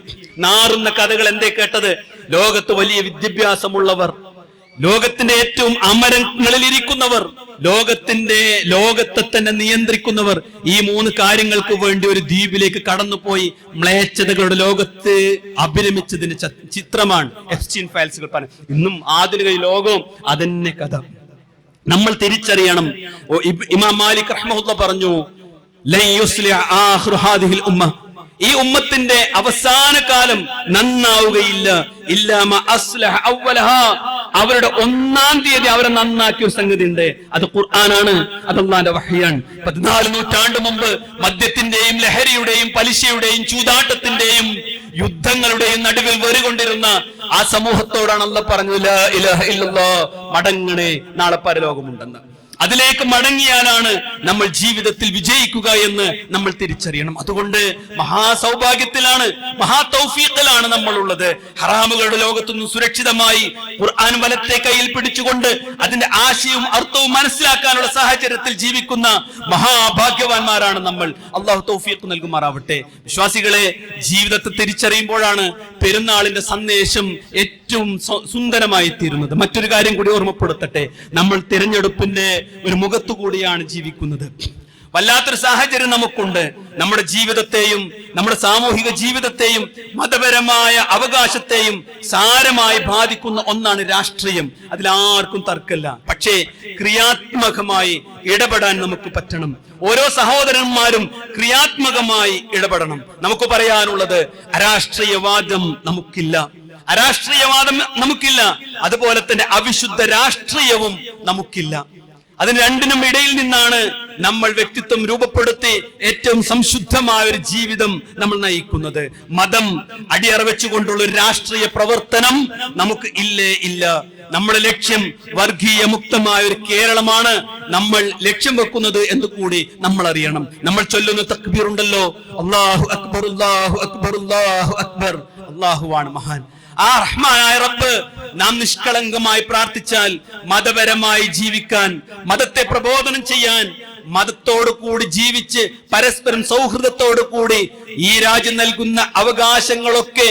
നാറുന്ന കഥകൾ എന്തേ കേട്ടത്? ലോകത്ത് വലിയ വിദ്യാഭ്യാസമുള്ളവർ, ലോകത്തിന്റെ ഏറ്റവും അമരങ്ങളിൽ ഇരിക്കുന്നവർ, ലോകത്തെ തന്നെ നിയന്ത്രിക്കുന്നവർ ഈ 3 കാര്യങ്ങൾക്ക് വേണ്ടി ഒരു ദ്വീപിലേക്ക് കടന്നുപോയി മ്ലേച്ഛതകളുടെ ലോകത്ത് അഭിരമിച്ചതിന്റെ ചിത്രമാണ് എപ്സ്റ്റീൻ ഫയൽസുകൾ പറഞ്ഞത്. ഇന്നും ആധുനിക ലോകവും അതന്നെ കഥ. നമ്മൾ തിരിച്ചറിയണം. ഇമാം മാലിക് റഹ്മഹുല്ലാഹ് പറഞ്ഞു, ലൻ യുസ്ലിഹ ആഖിറു ഹാദിഹിൽ ഉമ്മ, ഈ ഉമ്മത്തിന്റെ അവസാന കാലം നന്നാവുകയില്ല ഇല്ലാമ അസ്ലഹ അവ്വലഹാ, അവരുടെ 1-ാം തീയതി അവരെ നന്നാക്കിയ ഒരു സംഗതി ഉണ്ട്. അത് ഖുർആനാണ്, അത് അല്ലാഹുവിന്റെ വഹയാണ്. 14 നൂറ്റാണ്ട് മുമ്പ് മദ്യത്തിന്റെയും ലഹരിയുടെയും പലിശയുടെയും ചൂതാട്ടത്തിന്റെയും യുദ്ധങ്ങളുടെയും നടുവിൽ വേറികൊണ്ടിരുന്ന ആ സമൂഹത്തോടാണ് അല്ലാഹ് പറഞ്ഞത്, ലാ ഇലാഹ ഇല്ലല്ലാഹ്, മടങ്ങണേ, നാളെ പരലോകമുണ്ടെന്ന്. അതിലേക്ക് മടങ്ങിയാലാണ് നമ്മൾ ജീവിതത്തിൽ വിജയിക്കുക എന്ന് നമ്മൾ തിരിച്ചറിയണം. അതുകൊണ്ട് മഹാസൗഭാഗ്യത്തിലാണ്, മഹാതൗഫീഖിലാണ് നമ്മളുള്ളത്. ഹറാമുകളുടെ ലോകത്തുനിന്ന് സുരക്ഷിതമായി ഖുർആൻ വലത്തെ കയ്യിൽ പിടിച്ചുകൊണ്ട് അതിന്റെ ആശയവും അർത്ഥവും മനസ്സിലാക്കാനുള്ള സാഹചര്യത്തിൽ ജീവിക്കുന്ന മഹാഭാഗ്യവാന്മാരാണ് നമ്മൾ. അള്ളാഹു തൗഫീഖ് നൽകുമാറാവട്ടെ. വിശ്വാസികളെ, ജീവിതത്തെ തിരിച്ചറിയുമ്പോഴാണ് പെരുന്നാളിന്റെ സന്ദേശം ഏറ്റവും സുന്ദരമായി തീരുന്നത്. മറ്റൊരു കാര്യം കൂടി ഓർമ്മപ്പെടുത്തട്ടെ, നമ്മൾ തിരഞ്ഞെടുപ്പിന്റെ ഒരു മുഖത്തുകൂടിയാണ് ജീവിക്കുന്നത്. വല്ലാത്തൊരു സാഹചര്യം നമുക്കുണ്ട്. നമ്മുടെ ജീവിതത്തെയും നമ്മുടെ സാമൂഹിക ജീവിതത്തെയും മതപരമായ അവകാശത്തെയും സാരമായി ബാധിക്കുന്ന ഒന്നാണ് രാഷ്ട്രീയം. അതിലാർക്കും തർക്കമില്ല. പക്ഷേ ക്രിയാത്മകമായി ഇടപെടാൻ നമുക്ക് പറ്റണം. ഓരോ സഹോദരന്മാരും ക്രിയാത്മകമായി ഇടപെടണം. നമുക്ക് പറയാനുള്ളത്, അരാഷ്ട്രീയവാദം നമുക്കില്ല, അരാഷ്ട്രീയവാദം നമുക്കില്ല. അതുപോലെ തന്നെ അവിശുദ്ധ രാഷ്ട്രീയവും നമുക്കില്ല. അതിന് രണ്ടിനും ഇടയിൽ നിന്നാണ് നമ്മൾ വ്യക്തിത്വം രൂപപ്പെടുത്തി ഏറ്റവും സംശുദ്ധമായ ഒരു ജീവിതം നമ്മൾ നയിക്കുന്നത്. മതം അടിയറ വെച്ചുകൊണ്ടുള്ള ഒരു രാഷ്ട്രീയ പ്രവർത്തനം നമുക്ക് ഇല്ല. നമ്മുടെ ലക്ഷ്യം വർഗീയ മുക്തമായ ഒരു കേരളമാണ് നമ്മൾ ലക്ഷ്യം വെക്കുന്നത് എന്ന് കൂടി നമ്മൾ അറിയണം. നമ്മൾ ചൊല്ലുന്ന തക്ബീർ ഉണ്ടല്ലോ, അല്ലാഹു അക്ബർ, അല്ലാഹു അക്ബർ, അല്ലാഹു അക്ബർ. അല്ലാഹുവാണ് മഹാൻ. ആ റഹ്മാനായ റബ്ബ് നാം നിഷ്കളങ്കമായി പ്രാർത്ഥിച്ചാൽ മതപരമായി ജീവിക്കാൻ, മതത്തെ പ്രബോധനം ചെയ്യാൻ, മതത്തോടു കൂടി ജീവിച്ച് പരസ്പരം സൗഹൃദത്തോടു കൂടി ഈ രാജ്യം നൽകുന്ന അവകാശങ്ങളൊക്കെ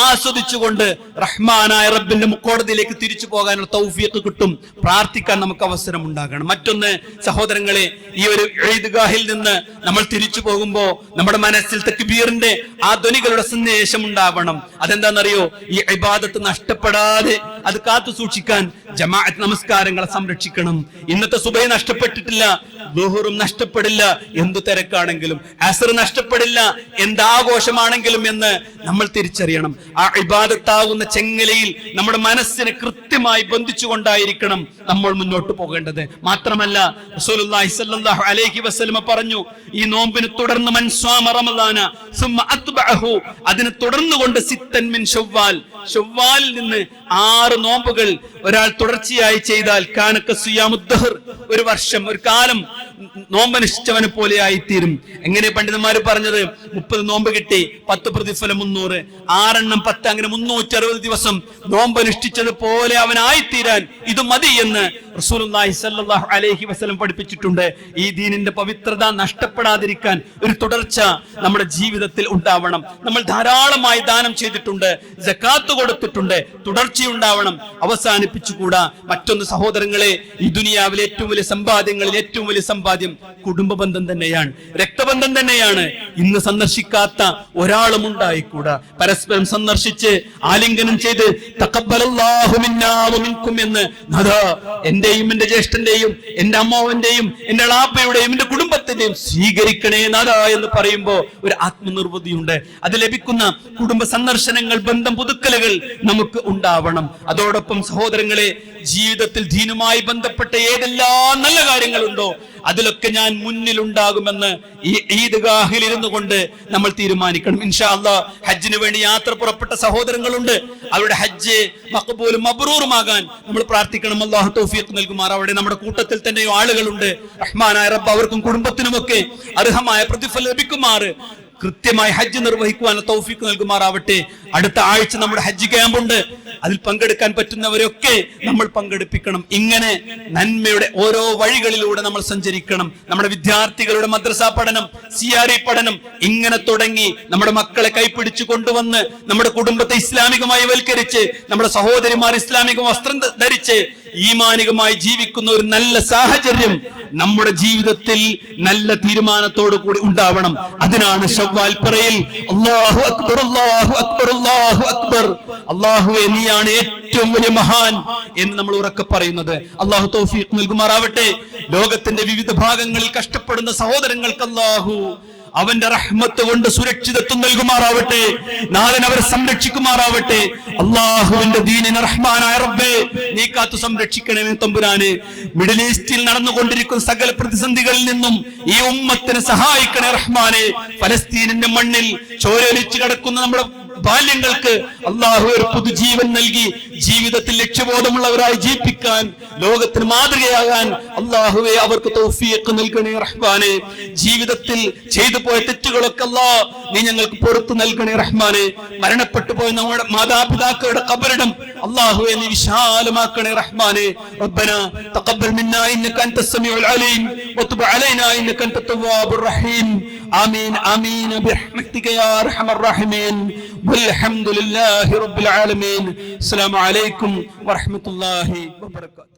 ആസ്വദിച്ചുകൊണ്ട് റഹ്മാനായ റബ്ബിന്റെ കോടതിയിലേക്ക് തിരിച്ചു പോകാനുള്ള തൗഫീഖ് കിട്ടും. പ്രാർത്ഥിക്കാൻ നമുക്ക് അവസരം ഉണ്ടാകണം. മറ്റൊന്ന് സഹോദരങ്ങളെ, ഈ ഒരു ഈദ്ഗാഹിൽ നിന്ന് നമ്മൾ തിരിച്ചു പോകുമ്പോ നമ്മുടെ മനസ്സിൽ തക്ബീറിന്റെ ആ ധ്വനികളുടെ സന്ദേശം ഉണ്ടാവണം. അതെന്താണെന്നറിയോ? ഈ ഇബാദത്ത് നഷ്ടപ്പെടാതെ അത് കാത്തു സൂക്ഷിക്കാൻ ജമാഅത്ത് നമസ്കാരങ്ങളെ സംരക്ഷിക്കണം. ഇന്നത്തെ സുബഹി നഷ്ടപ്പെട്ടിട്ടില്ല, ളുഹറും നഷ്ടപ്പെടില്ല, എന്തു തിരക്കാണെങ്കിലും. അസ്ർ നഷ്ടപ്പെടില്ല, എന്താഘോഷമാണെങ്കിലും എന്ന് നമ്മൾ തിരിച്ചറിയണം. ആ ഇബാദത്താകുന്ന ചെങ്ങലയിൽ നമ്മുടെ മനസ്സിനെ കൃത്യമായി ബന്ധിച്ചുകൊണ്ടായിരിക്കണം നമ്മൾ മുന്നോട്ട് പോകേണ്ടത്. മാത്രമല്ല റസൂലുള്ളാഹി സ്വല്ലല്ലാഹു അലൈഹി വസല്ലം പറഞ്ഞു, ഈ നോമ്പിനെ തുടർന്ന് മൻ സ്വാമ റമളാന സുമ്മ അത്ബഅഹു, അതിനെ തുടർന്നുകൊണ്ട് സിത്തൻ മിൻ ശവ്വാൽ, ശവ്വാലിൽ നിന്ന് 6 നോമ്പുകൾ ഒരാൾ തുടർച്ചയായി ചെയ്താൽ കാനക സിയാമുദ് ദഹർ, ഒരു വർഷം, ഒരു കാലം നോമ്പനുഷ്ഠിച്ചവനെ പോലെ ആയിത്തീരും. എങ്ങനെ പണ്ഡിതന്മാർ പറഞ്ഞത്? 30 നോമ്പ് കിട്ടി, 10 പ്രതിഫലം 300, 6 എണ്ണം 10, അങ്ങനെ 360 ദിവസം നോമ്പനുഷ്ഠിച്ചത് പോലെ അവനായിത്തീരാൻ ഇത് മതി എന്ന് റസൂലുള്ളാഹി സ്വല്ലല്ലാഹു അലൈഹി വസല്ലം പഠിപ്പിച്ചിട്ടുണ്ട്. ഈ ദീനിന്റെ പവിത്രത നഷ്ടപ്പെടാതിരിക്കാൻ ഒരു തുടർച്ച നമ്മുടെ ജീവിതത്തിൽ ഉണ്ടാവണം. നമ്മൾ ധാരാളമായി ദാനം ചെയ്തിട്ടുണ്ട്, സകാത്ത് കൊടുത്തിട്ടുണ്ട്, തുടർച്ചയുണ്ടാവണം, അവസാനിപ്പിച്ചുകൂടാ. മറ്റൊന്ന് സഹോദരങ്ങളെ, ഈ ദുനിയാവിലെ ഏറ്റവും വലിയ സമ്പാദ്യങ്ങളിൽ ഏറ്റവും വലിയ സമ്പാദ്യം കുടുംബ ബന്ധം തന്നെയാണ്, രക്തബന്ധം തന്നെയാണ്. ഇന്ന് സന്ദർശിക്കാത്ത ഒരാളും ഉണ്ടായിക്കൂടാ. പരസ്പരം സന്ദർശിച്ച് ആലിംഗനം ചെയ്ത് തഖബ്ബലല്ലാഹു മിന്നാ വമിൻകും എന്ന്, അതാ എന്റെയും എന്റെ ജ്യേഷ്ഠന്റെയും എന്റെ അമ്മാവന്റെയും എന്റെ ളാപ്പയുടെയും എന്റെ കുടുംബത്തിന്റെയും സ്വീകരിക്കണേ നാദാ എന്ന് പറയുമ്പോ ഒരു ആത്മനിർവൃതിയുണ്ട്. അത് ലഭിക്കുന്ന കുടുംബ സന്ദർശനങ്ങൾ, ബന്ധം പുതുക്കലുകൾ നമുക്ക് ഉണ്ടാവണം. അതോടൊപ്പം സഹോദരങ്ങളെ, ജീവിതത്തിൽ ദീനുമായി ബന്ധപ്പെട്ട ഏതെല്ലാം നല്ല കാര്യങ്ങളുണ്ടോ അതിലൊക്കെ ഞാൻ മുന്നിലുണ്ടാകുമെന്ന് ഈ ഈദ്ഗാഹിൽ ഇരുന്നു കൊണ്ട് നമ്മൾ തീരുമാനിക്കണം. ഇൻഷാ അല്ലാഹ് ഹജ്ജിന് വേണ്ടി യാത്ര പുറപ്പെട്ട സഹോദരങ്ങളുണ്ട്. അവരുടെ ഹജ്ജ് മഖബൂലും മബ്റൂറുമാകാൻ നമ്മൾ പ്രാർത്ഥിക്കണം. അല്ലാഹു തൗഫീഖ് നൽകുമാറാവട്ടെ. നമ്മുടെ കൂട്ടത്തിൽ തന്നെയും ആളുകളുണ്ട്. റഹ്മാനായ റബ്ബ് അവർക്കും കുടുംബത്തിനുമൊക്കെ അർഹമായ പ്രതിഫലം ലഭിക്കുമാറ് കൃത്യമായി ഹജ്ജ് നിർവഹിക്കുവാൻ തൗഫീഖ് നൽകുമാറാവട്ടെ. അടുത്ത ആഴ്ച നമ്മുടെ ഹജ്ജ് ക്യാമ്പുണ്ട്. അതിൽ പങ്കെടുക്കാൻ പറ്റുന്നവരൊക്കെ നമ്മൾ പങ്കെടുപ്പിക്കണം. ഇങ്ങനെ നന്മയുടെ ഓരോ വഴികളിലൂടെ നമ്മൾ സഞ്ചരിക്കണം. നമ്മുടെ വിദ്യാർത്ഥികളുടെ മദ്രസ പഠനം, CRE പഠനം, ഇങ്ങനെ തുടങ്ങി നമ്മുടെ മക്കളെ കൈപ്പിടിച്ചു കൊണ്ടുവന്ന് നമ്മുടെ കുടുംബത്തെ ഇസ്ലാമികമായി വൽക്കരിച്ച് നമ്മുടെ സഹോദരിമാർ ഇസ്ലാമിക വസ്ത്രം ധരിച്ച് ഈമാനികമായി ജീവിക്കുന്ന ഒരു നല്ല സാഹചര്യം നമ്മുടെ ജീവിതത്തിൽ നല്ല തീരുമാനത്തോടു കൂടി ഉണ്ടാവണം. അതിനാണ് ശവ്വാൽ പറയിൽ അല്ലാഹു അക്ബർ അല്ലാഹു അക്ബർ അല്ലാഹു അക്ബർ, അല്ലാഹുവേ നീയാണ് ഏറ്റവും വലിയ മഹാൻ എന്ന് നമ്മൾ ഉറക്കെ പറയുന്നത്. അല്ലാഹു തൗഫീഖ് നൽകുമാറാവട്ടെ. ലോകത്തിന്റെ വിവിധ ഭാഗങ്ങളിൽ കഷ്ടപ്പെടുന്ന സഹോദരങ്ങൾക്ക് അല്ലാഹു അവന്റെ റഹ്മത്ത് കൊണ്ട് സുരക്ഷിതത്വം നൽകുമാറാവട്ടെ. നാഥൻ അവരെ സംരക്ഷിക്കുമാറാവട്ടെ. അള്ളാഹുവിന്റെ ദീനിനെ റഹ്മാനായ റബ്ബേ നീ കാത്തു സംരക്ഷിക്കണമേ തമ്പുരാനെ. മിഡിൽ ഈസ്റ്റിൽ നടന്നുകൊണ്ടിരിക്കുന്ന സകല പ്രതിസന്ധികളിൽ നിന്നും ഈ ഉമ്മത്തിനെ സഹായിക്കണേ റഹ്മാനെ. ഫലസ്തീനിന്റെ മണ്ണിൽ ചോരൊലിച്ചു കിടക്കുന്ന നമ്മുടെ ബാല്യങ്ങൾക്ക് അള്ളാഹു ഒരു പുതുജീവൻ നൽകി ജീവിതത്തിൽ ലക്ഷ്യബോധമുള്ളവരായി ജീവിപ്പിക്കാൻ, ലോകത്തിന് മാതൃകയാകാൻ അള്ളാഹുവെ അവർക്ക് തൗഫീഖ് നൽകണേ റഹ്മാനെ. ജീവിതത്തിൽ ചെയ്തു പോയ തെറ്റുകളൊക്കെ അല്ലാഹ് നീ ഞങ്ങൾക്ക് പുറത്തു നൽകണേ റഹ്മാനെ. മരണപ്പെട്ടു പോയ നമ്മുടെ മാതാപിതാക്കളുടെ ഖബറിടം അള്ളാഹുവെ നീ വിശാലമാക്കണേ റഹ്മാനെ. റബ്ബനാ തഖബ്ബൽ മിന്നാ ഇന്നക അൻതസ് സമീഉൽ അലീം വതുബ് അലൈനാ ഇന്നക അൻതത് തവ്വാബുർ റഹീം. ആമീൻ ആമീൻ ബിറഹ്മതിക യാ അർഹമർ റഹീമീൻ. والحمد لله رب العالمين. السلام عليكم ورحمة الله وبركاته.